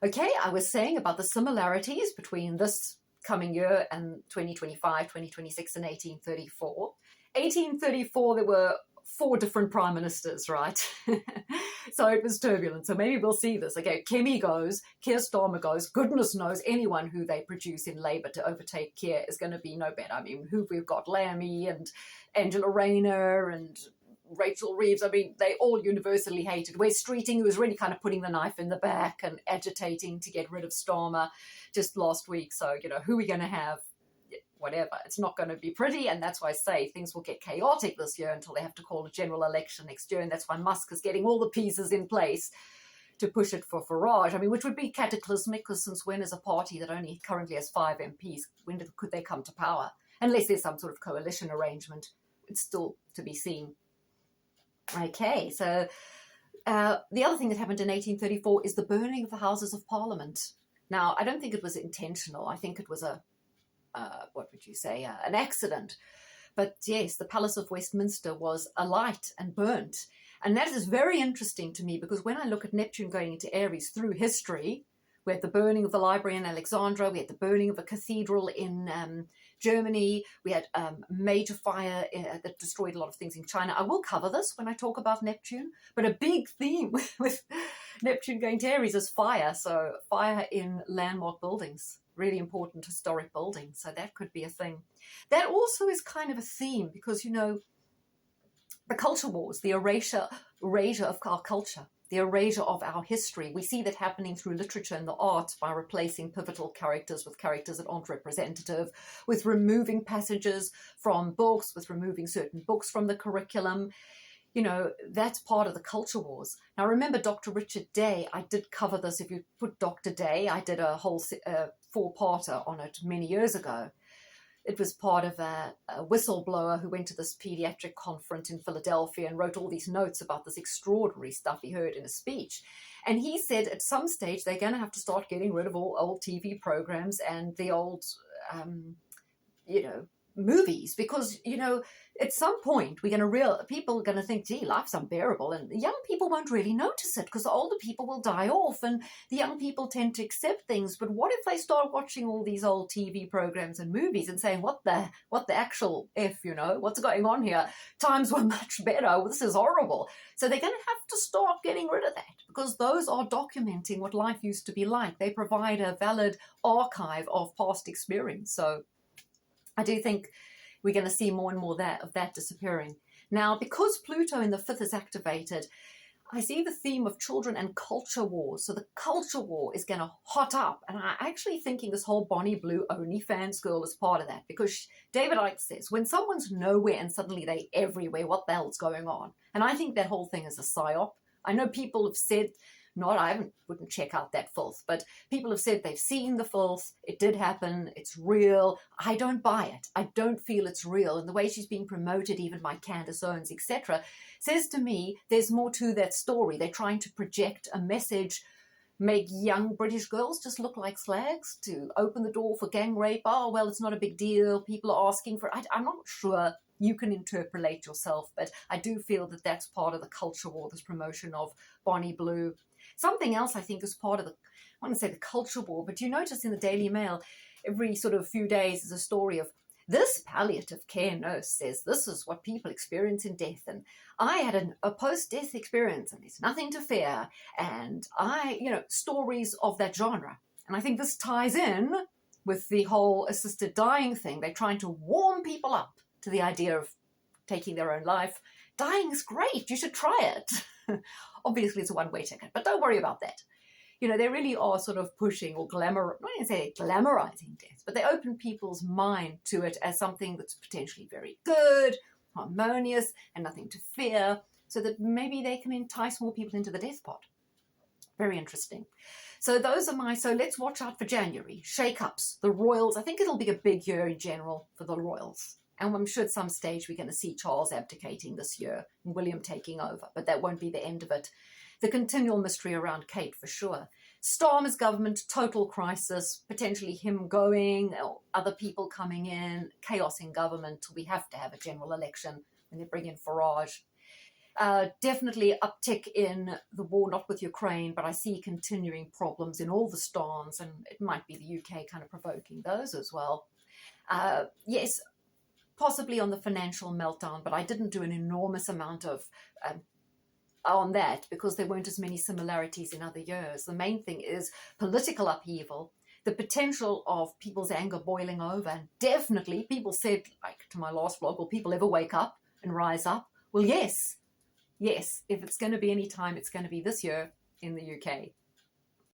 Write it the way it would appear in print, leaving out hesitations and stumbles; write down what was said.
Okay, I was saying about the similarities between this coming year and 2025, 2026, and 1834. 1834, there were 4 different prime ministers, right? So it was turbulent. So maybe we'll see this. Okay, Kemi goes, Keir Starmer goes. Goodness knows anyone who they produce in Labour to overtake Keir is going to be no better. I mean, who we've got, Lammy and Angela Rayner and Rachel Reeves. I mean, they all universally hated. Wes Streeting, who was really kind of putting the knife in the back and agitating to get rid of Starmer just last week. So, who are we going to have? Whatever. It's not going to be pretty, and that's why I say things will get chaotic this year until they have to call a general election next year, and that's why Musk is getting all the pieces in place to push it for Farage. I mean, which would be cataclysmic, because since when is a party that only currently has 5 MPs, when could they come to power? Unless there's some sort of coalition arrangement. It's still to be seen. Okay, so the other thing that happened in 1834 is the burning of the Houses of Parliament. Now, I don't think it was intentional. I think it was an accident. But yes, the Palace of Westminster was alight and burnt. And that is very interesting to me, because when I look at Neptune going into Aries through history, we had the burning of the library in Alexandria, we had the burning of a cathedral in Germany, we had a major fire that destroyed a lot of things in China. I will cover this when I talk about Neptune, but a big theme with Neptune going to Aries is fire. So fire in landmark buildings, really important historic buildings. So that could be a thing. That also is kind of a theme, because, the culture wars, the erasure of our culture, the erasure of our history. We see that happening through literature and the arts by replacing pivotal characters with characters that aren't representative, with removing passages from books, with removing certain books from the curriculum. That's part of the culture wars. Now, remember Dr. Richard Day? I did cover this. If you put Dr. Day, I did a whole 4-parter on it many years ago. It was part of a whistleblower who went to this pediatric conference in Philadelphia and wrote all these notes about this extraordinary stuff he heard in a speech. And he said at some stage they're going to have to start getting rid of all old TV programs and the old, movies, because, at some point people are going to think, gee, life's unbearable, and the young people won't really notice it because the older people will die off and the young people tend to accept things. But what if they start watching all these old TV programs and movies and saying, what the actual F, what's going on here? Times were much better. This is horrible. So they're going to have to start getting rid of that, because those are documenting what life used to be like. They provide a valid archive of past experience. So I do think we're going to see more and more of that disappearing. Now, because Pluto in the 5th is activated, I see the theme of children and culture wars. So the culture war is going to hot up. And I'm actually thinking this whole Bonnie Blue OnlyFans girl is part of that, because David Icke says, when someone's nowhere and suddenly they're everywhere, what the hell's going on? And I think that whole thing is a psyop. I know people have said, wouldn't check out that filth, but people have said they've seen the filth. It did happen. It's real. I don't buy it. I don't feel it's real. And the way she's being promoted, even by Candace Owens, etc., says to me there's more to that story. They're trying to project a message, make young British girls just look like slags, to open the door for gang rape. Oh, well, it's not a big deal. People are asking for it. I'm not sure. You can interpolate yourself, but I do feel that that's part of the culture war, this promotion of Bonnie Blue. Something else I think is part of I want to say the culture war, but you notice in the Daily Mail, every sort of few days is a story of this palliative care nurse says this is what people experience in death, and I had a post-death experience and there's nothing to fear, and stories of that genre. And I think this ties in with the whole assisted dying thing. They're trying to warm people up to the idea of taking their own life. Dying is great. You should try it. Obviously, it's a one-way ticket, but don't worry about that. They really are sort of pushing or not even say glamorizing death, but they open people's mind to it as something that's potentially very good, harmonious, and nothing to fear, so that maybe they can entice more people into the death pot. Very interesting. So those are so let's watch out for January. Shake-ups, the royals. I think it'll be a big year in general for the royals. And I'm sure at some stage we're going to see Charles abdicating this year and William taking over, but that won't be the end of it. The continual mystery around Kate, for sure. Starmer's government, total crisis, potentially him going, or other people coming in, chaos in government. We have to have a general election when they bring in Farage. Definitely uptick in the war, not with Ukraine, but I see continuing problems in all the stans, and it might be the UK kind of provoking those as well. Yes, possibly on the financial meltdown, but I didn't do an enormous amount of on that because there weren't as many similarities in other years. The main thing is political upheaval, the potential of people's anger boiling over. And definitely people said, like to my last blog, will people ever wake up and rise up? Well, yes. If it's going to be any time, it's going to be this year in the UK.